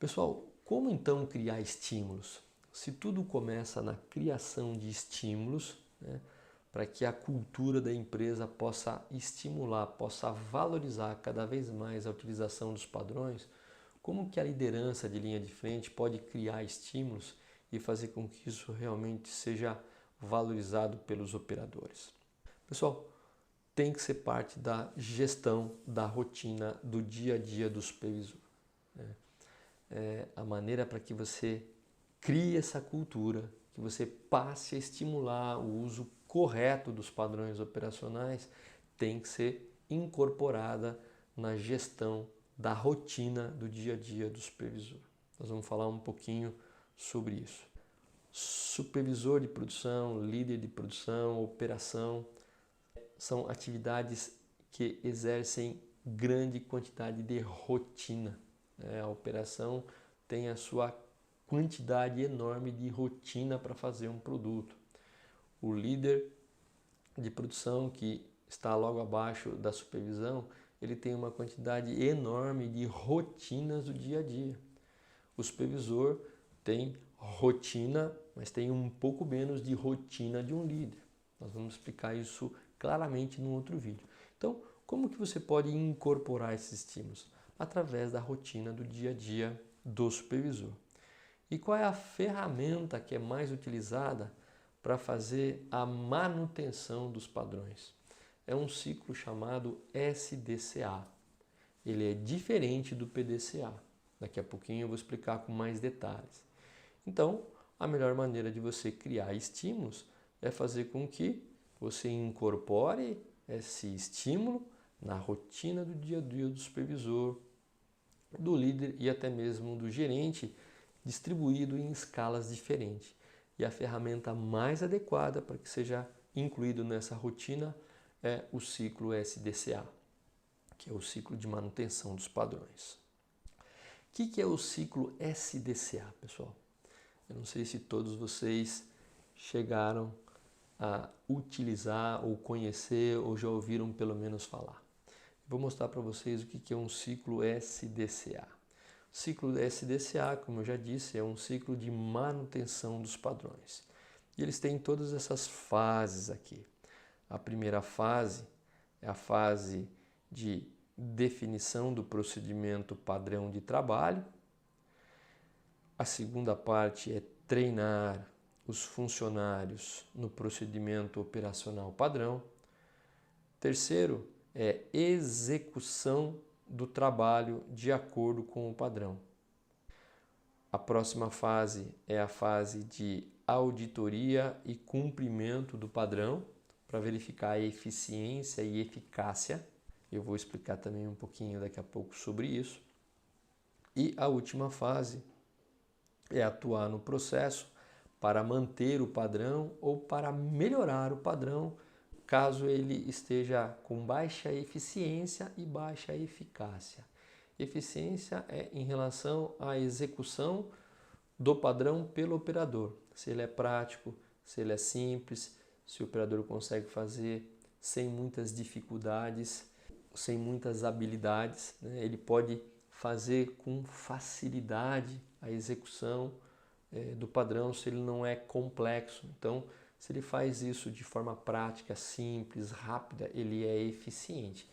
Pessoal, como então criar estímulos? Se tudo começa na criação de estímulos, né, para que a cultura da empresa possa estimular, possa valorizar cada vez mais a utilização dos padrões, como que a liderança de linha de frente pode criar estímulos e fazer com que isso realmente seja valorizado pelos operadores? Pessoal, tem que ser parte da gestão da rotina do dia a dia do supervisor. A maneira para que você crie essa cultura, que você passe a estimular o uso correto dos padrões operacionais, tem que ser incorporada na gestão da rotina do dia a dia do supervisor. Nós vamos falar um pouquinho sobre isso. Supervisor de produção, líder de produção, operação, são atividades que exercem grande quantidade de rotina. A operação tem a sua quantidade enorme de rotina para fazer um produto. O líder de produção, que está logo abaixo da supervisão, ele tem uma quantidade enorme de rotinas do dia a dia. O supervisor tem rotina, mas tem um pouco menos de rotina de um líder. Nós vamos explicar isso claramente no outro vídeo. Então, como que você pode incorporar esses estímulos? Através da rotina do dia a dia do supervisor. E qual é a ferramenta que é mais utilizada para fazer a manutenção dos padrões? É um ciclo chamado SDCA. Ele é diferente do PDCA. Daqui a pouquinho eu vou explicar com mais detalhes. Então, a melhor maneira de você criar estímulos é fazer com que você incorpore esse estímulo na rotina do dia a dia do supervisor, do líder e até mesmo do gerente, distribuído em escalas diferentes. E a ferramenta mais adequada para que seja incluído nessa rotina é o ciclo SDCA, que é o ciclo de manutenção dos padrões. O que é o ciclo SDCA, pessoal? Eu não sei se todos vocês chegaram a utilizar ou conhecer ou já ouviram pelo menos falar. Vou mostrar para vocês o que é um ciclo SDCA. O ciclo SDCA, como eu já disse, é um ciclo de manutenção dos padrões. E eles têm todas essas fases aqui. A primeira fase é a fase de definição do procedimento padrão de trabalho. A segunda parte é treinar os funcionários no procedimento operacional padrão. Terceiro é execução do trabalho de acordo com o padrão. A próxima fase é a fase de auditoria e cumprimento do padrão para verificar a eficiência e eficácia. Eu vou explicar também um pouquinho daqui a pouco sobre isso. E a última fase é atuar no processo para manter o padrão ou para melhorar o padrão, caso ele esteja com baixa eficiência e baixa eficácia. Eficiência é em relação à execução do padrão pelo operador. Se ele é prático, se ele é simples, se o operador consegue fazer sem muitas dificuldades, sem muitas habilidades, né? Ele pode fazer com facilidade a execução do padrão se ele não é complexo. Então, se ele faz isso de forma prática, simples, rápida, ele é eficiente.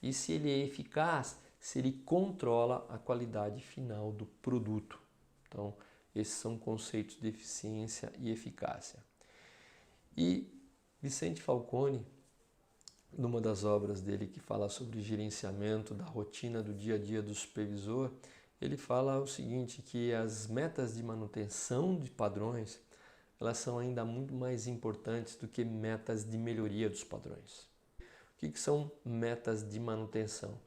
E se ele é eficaz, se ele controla a qualidade final do produto. Então, esses são conceitos de eficiência e eficácia. E Vicente Falcone, numa das obras dele que fala sobre gerenciamento da rotina do dia a dia do supervisor, ele fala o seguinte, que as metas de manutenção de padrões, elas são ainda muito mais importantes do que metas de melhoria dos padrões. O que são metas de manutenção?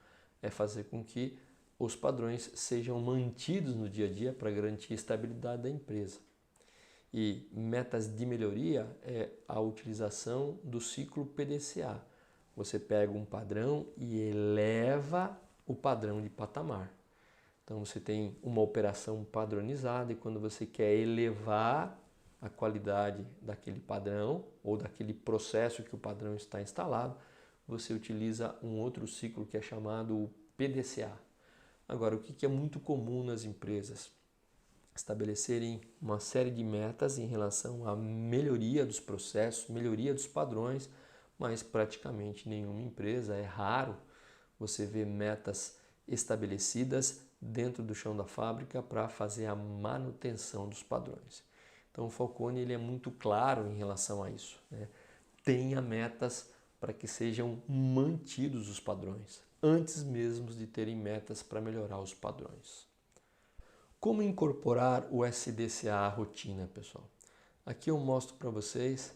É fazer com que os padrões sejam mantidos no dia a dia para garantir a estabilidade da empresa. E metas de melhoria é a utilização do ciclo PDCA. Você pega um padrão e eleva o padrão de patamar. Então você tem uma operação padronizada e quando você quer elevar a qualidade daquele padrão ou daquele processo que o padrão está instalado, você utiliza um outro ciclo que é chamado PDCA. Agora, o que é muito comum nas empresas? Estabelecerem uma série de metas em relação à melhoria dos processos, melhoria dos padrões, mas praticamente nenhuma empresa, é raro você ver metas estabelecidas dentro do chão da fábrica para fazer a manutenção dos padrões. Então o Falcone ele é muito claro em relação a isso, né? Tenha metas para que sejam mantidos os padrões, antes mesmo de terem metas para melhorar os padrões. Como incorporar o SDCA à rotina, pessoal? Aqui eu mostro para vocês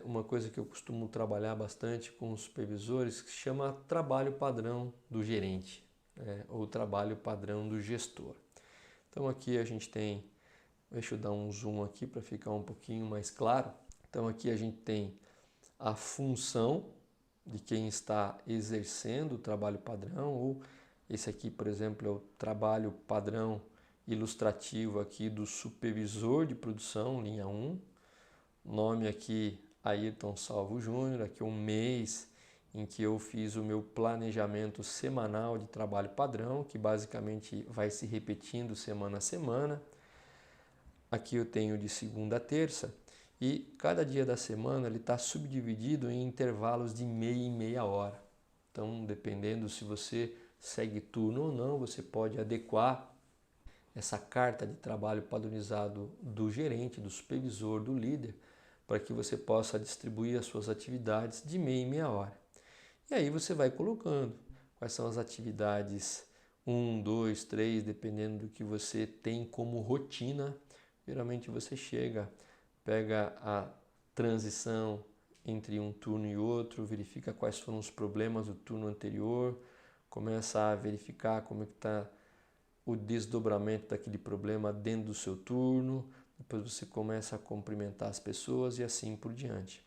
uma coisa que eu costumo trabalhar bastante com os supervisores, que se chama trabalho padrão do gerente, ou trabalho padrão do gestor. Então aqui a gente tem, deixa eu dar um zoom aqui para ficar um pouquinho mais claro. Então aqui a gente tem a função de quem está exercendo o trabalho padrão, ou esse aqui, por exemplo, é o trabalho padrão ilustrativo aqui do supervisor de produção, linha 1. Nome aqui, Ayrton Salvo Júnior, aqui um mês em que eu fiz o meu planejamento semanal de trabalho padrão, que basicamente vai se repetindo semana a semana. Aqui eu tenho de segunda a terça e cada dia da semana ele está subdividido em intervalos de meia e meia hora. Então, dependendo se você segue turno ou não, você pode adequar essa carta de trabalho padronizado do gerente, do supervisor, do líder, para que você possa distribuir as suas atividades de meia e meia hora. E aí você vai colocando quais são as atividades 1, 2, 3, dependendo do que você tem como rotina. Geralmente você pega a transição entre um turno e outro, verifica quais foram os problemas do turno anterior, começa a verificar como é que está o desdobramento daquele problema dentro do seu turno, depois você começa a cumprimentar as pessoas e assim por diante.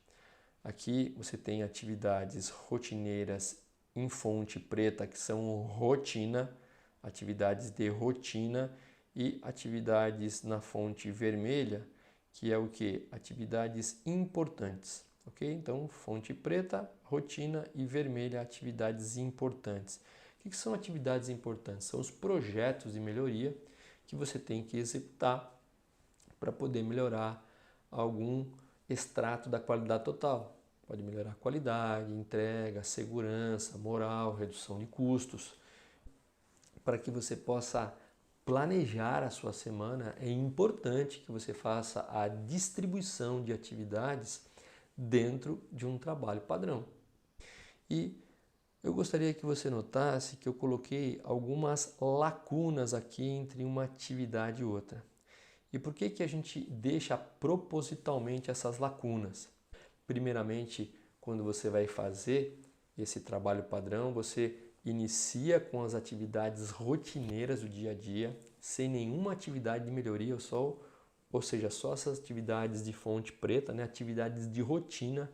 Aqui você tem atividades rotineiras em fonte preta, que são rotina, atividades de rotina, e atividades na fonte vermelha, que é o que? Atividades importantes, ok? Então, fonte preta, rotina, e vermelha, atividades importantes. O que são atividades importantes? São os projetos de melhoria que você tem que executar para poder melhorar algum extrato da qualidade total. Pode melhorar a qualidade, entrega, segurança, moral, redução de custos. Para que você possa planejar a sua semana, é importante que você faça a distribuição de atividades dentro de um trabalho padrão. E eu gostaria que você notasse que eu coloquei algumas lacunas aqui entre uma atividade e outra. E por que a gente deixa propositalmente essas lacunas? Primeiramente, quando você vai fazer esse trabalho padrão, você inicia com as atividades rotineiras do dia a dia, sem nenhuma atividade de melhoria, ou seja, só essas atividades de fonte preta, né? Atividades de rotina,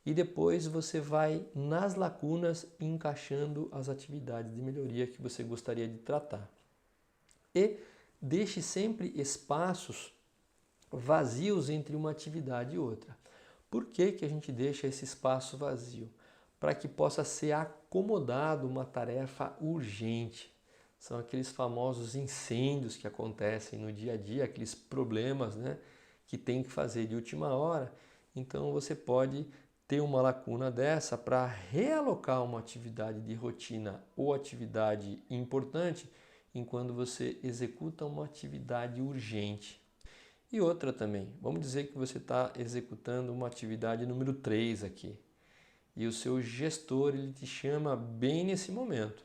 e depois você vai nas lacunas encaixando as atividades de melhoria que você gostaria de tratar. E deixe sempre espaços vazios entre uma atividade e outra. Por que a gente deixa esse espaço vazio? Para que possa ser acomodado uma tarefa urgente. São aqueles famosos incêndios que acontecem no dia a dia, aqueles problemas, né, que tem que fazer de última hora. Então você pode ter uma lacuna dessa para realocar uma atividade de rotina ou atividade importante enquanto você executa uma atividade urgente. E outra também, vamos dizer que você está executando uma atividade número 3 aqui e o seu gestor ele te chama bem nesse momento.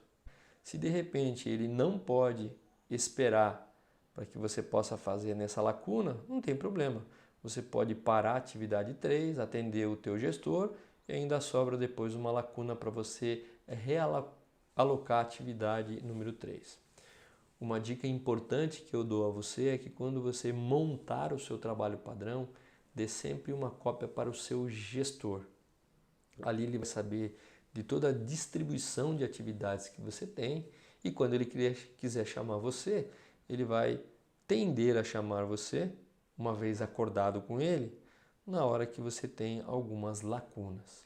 Se de repente ele não pode esperar para que você possa fazer nessa lacuna, não tem problema. Você pode parar a atividade 3, atender o teu gestor e ainda sobra depois uma lacuna para você realocar a atividade número 3. Uma dica importante que eu dou a você é que quando você montar o seu trabalho padrão, dê sempre uma cópia para o seu gestor. Ali ele vai saber de toda a distribuição de atividades que você tem e quando ele quiser chamar você, ele vai tender a chamar você, uma vez acordado com ele, na hora que você tem algumas lacunas.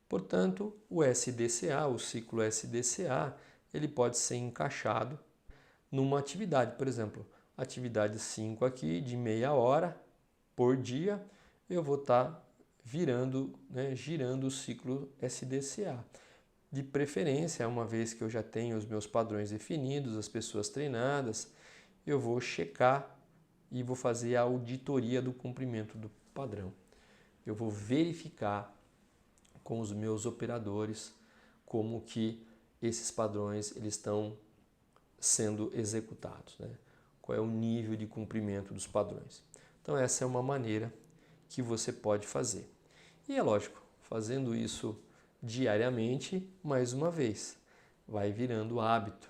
Portanto, o SDCA, o ciclo SDCA, ele pode ser encaixado numa atividade. Por exemplo, atividade 5 aqui, de meia hora por dia, eu vou estar girando o ciclo SDCA. De preferência, uma vez que eu já tenho os meus padrões definidos, as pessoas treinadas, eu vou checar e vou fazer a auditoria do cumprimento do padrão. Eu vou verificar com os meus operadores como que esses padrões eles estão sendo executados, né? Qual é o nível de cumprimento dos padrões. Então essa é uma maneira que você pode fazer. E é lógico, fazendo isso diariamente, mais uma vez, vai virando hábito,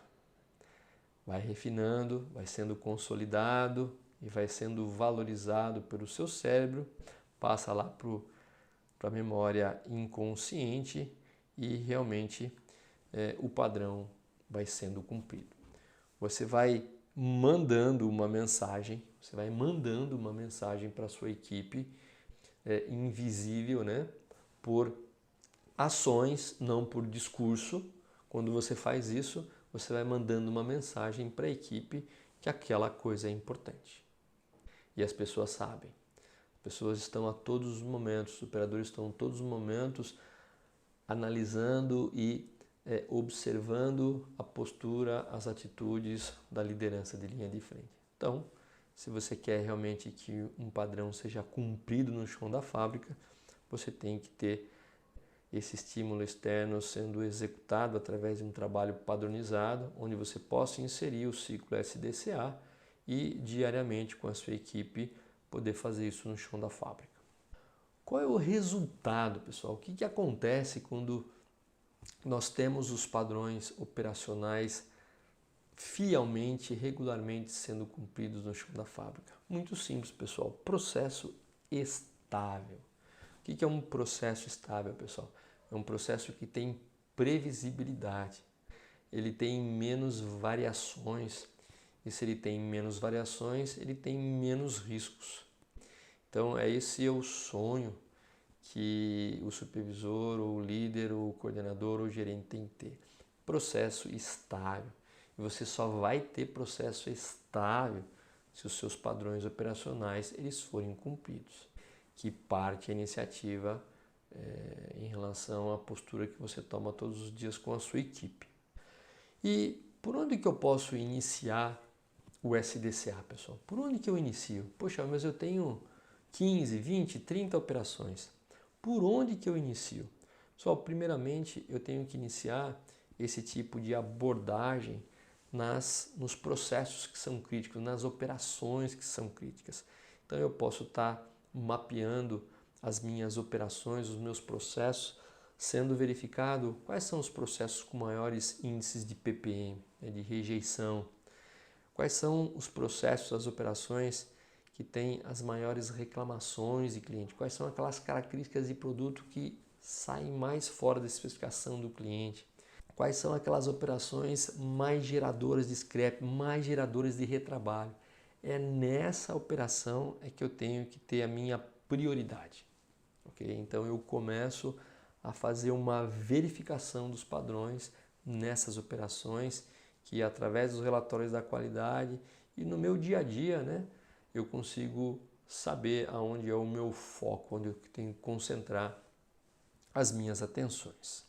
vai refinando, vai sendo consolidado e vai sendo valorizado pelo seu cérebro, passa lá para a memória inconsciente e realmente o padrão vai sendo cumprido. Você vai mandando uma mensagem, para a sua equipe, invisível, né? Por ações, não por discurso. Quando você faz isso, você vai mandando uma mensagem para a equipe que aquela coisa é importante. E as pessoas sabem. As pessoas estão a todos os momentos, os operadores estão a todos os momentos analisando e observando a postura, as atitudes da liderança de linha de frente. Então, se você quer realmente que um padrão seja cumprido no chão da fábrica, você tem que ter esse estímulo externo sendo executado através de um trabalho padronizado, onde você possa inserir o ciclo SDCA e diariamente com a sua equipe poder fazer isso no chão da fábrica. Qual é o resultado, pessoal? O que acontece quando nós temos os padrões operacionais fielmente, regularmente sendo cumpridos no chão da fábrica? Muito simples, pessoal. Processo estável. O que é um processo estável, pessoal? É um processo que tem previsibilidade. Ele tem menos variações. E se ele tem menos variações, ele tem menos riscos. Então, esse é o sonho que o supervisor, ou o líder, ou o coordenador, ou o gerente tem que ter. Processo estável. E você só vai ter processo estável se os seus padrões operacionais eles forem cumpridos. Que parte a iniciativa em relação à postura que você toma todos os dias com a sua equipe. E por onde que eu posso iniciar o SDCA, pessoal? Por onde que eu inicio? Poxa, mas eu tenho 15, 20, 30 operações. Por onde que eu inicio? Pessoal, primeiramente eu tenho que iniciar esse tipo de abordagem nos processos que são críticos, nas operações que são críticas. Então eu posso estar mapeando as minhas operações, os meus processos, sendo verificado quais são os processos com maiores índices de PPM, de rejeição, quais são os processos, as operações que têm as maiores reclamações de cliente, quais são aquelas características de produto que saem mais fora da especificação do cliente, quais são aquelas operações mais geradoras de scrap, mais geradoras de retrabalho. É nessa operação que eu tenho que ter a minha prioridade. Okay? Então eu começo a fazer uma verificação dos padrões nessas operações que através dos relatórios da qualidade e no meu dia a dia, né, eu consigo saber aonde é o meu foco, onde eu tenho que concentrar as minhas atenções.